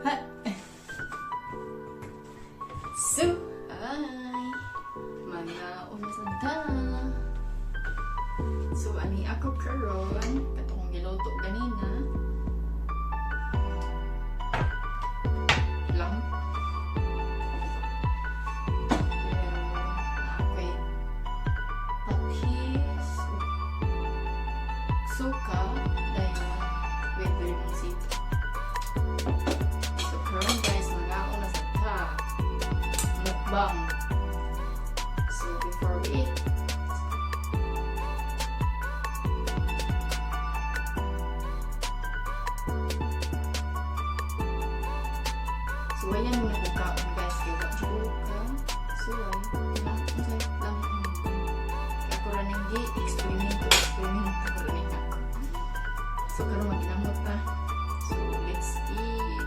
Ha. So, ay mga umasada. So, ani ako karon katong giluto ganina. Lang. Okay. Patis. Suka. Dahil wait, very mong sito. So, karon guys, mga umasada. Mukbang. So, before we eat, so, ayan muna ko kaon guys. Kaya wak ka. So, ay, lang kaya ako rin hindi experimento ko rin ako. So, karon maginamot pa. So, let's eat.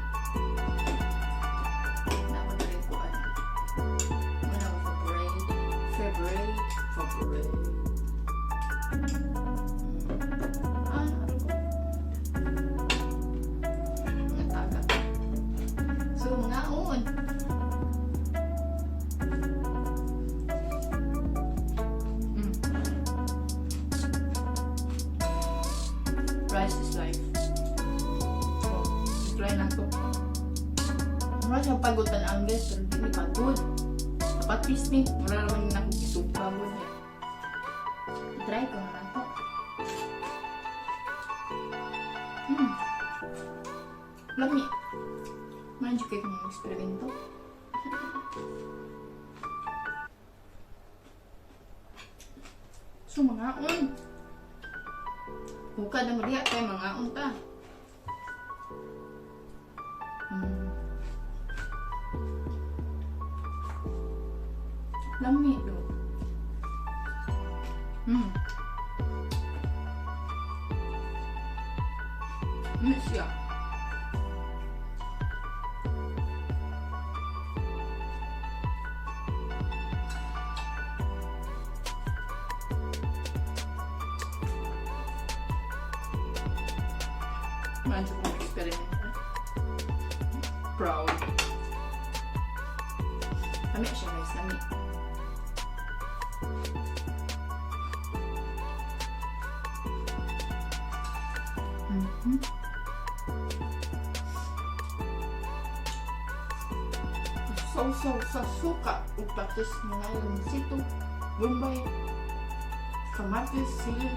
Napagaling ko ano. Muna ko February. Ano ko? Mga taga. So, ngaon. Rice is life. So, try na to. Mura siyang pagutan ang guys, pero hindi pagod. Patis ni, mura naman na akong isupa mo niya. Try ko na to. Lami. Manjo kayo kung eksperimento. So, mga Buka na malihat kayo mga ta. Lami do. Siya. Manjo kong experiment. Proud. Lami siya guys, lami. So sa suka upatis ngayon sito Bombay kamatis sili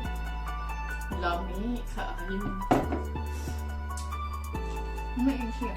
lami kaalim may siya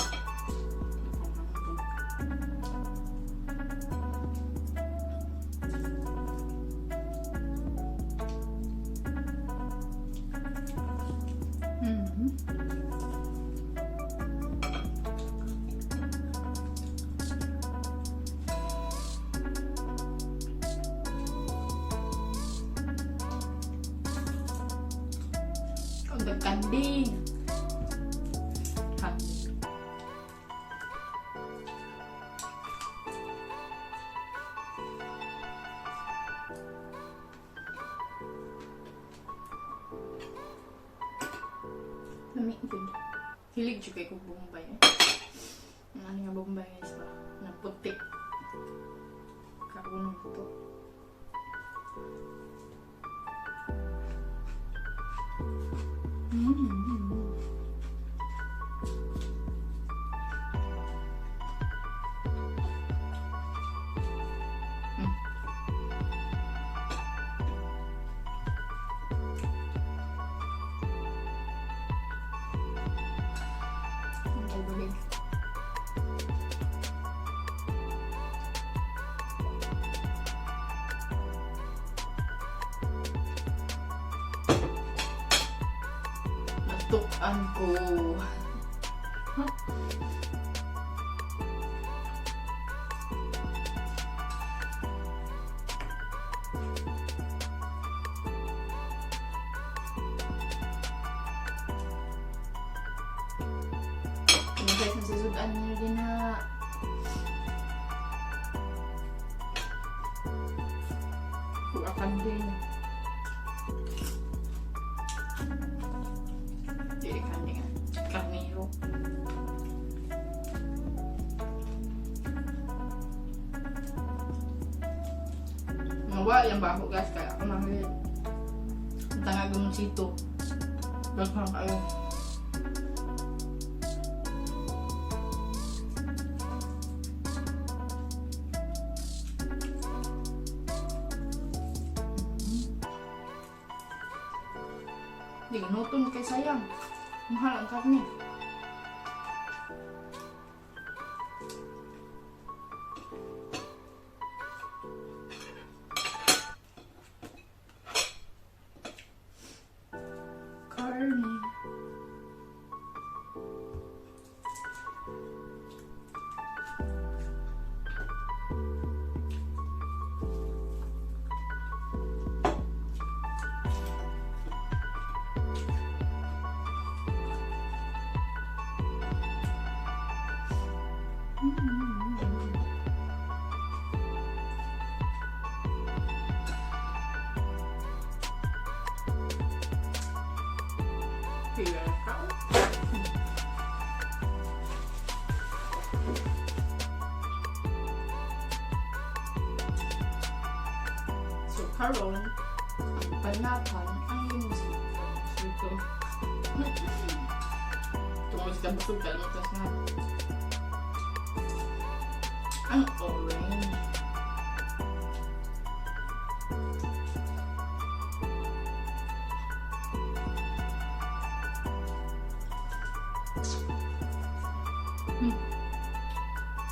the kanding. Lami good. Hilig juga ko Bombay. Ang ano nga Bombay guys ba? Na putik. Karunong to. Natukan ko. Ini guys, nasusudan niyo din ha. Akan din. Jadi kandungan Carnero. Nawa yung bako guys, kaya ako mahal. Tangag ng sito. Daghang kayo. Di nutun kay sayang. Mahal ang karne. Karne. Pila ka. So karon ang panatan ang limusik. Ito. Tumus ka busog ka lutas na. Ang orange.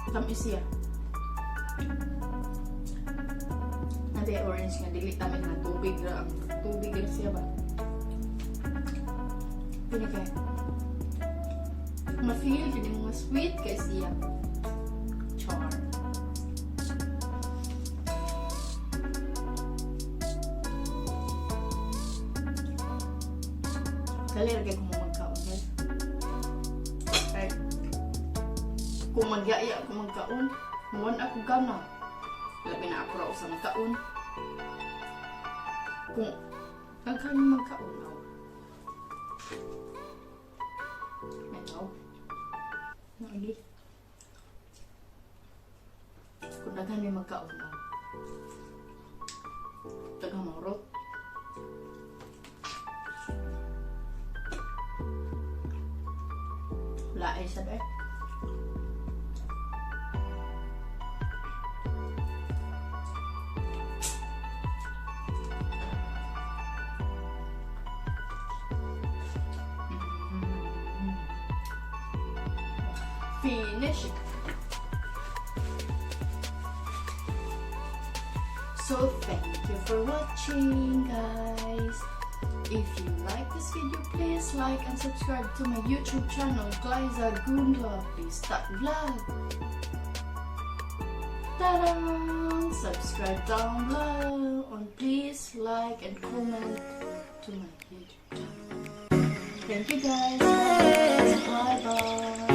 Tamis siya. Nanti orange nga dili tamin na tubig ra ang tubig ra siya ba. Pwede kaya. Ma-feel kini mga sweet kay siya. Char. Kalir kay kung magkaon guys. Right. Kung magyaya ako magkaon, muwan ako gana. Labi na ako raw sa magkaon. Kung nagkano magkaon ako. Ito. Nagi. Kung nagkano magkaon ako. Tagang marot. Laay sa dahil. Finish. So thank you for watching guys. If you like this video, please like and subscribe to my YouTube channel, Glyza Gunda. Please start vlog. Ta-da! Subscribe down below and please like and comment to my YouTube channel. Thank you guys. Bye bye.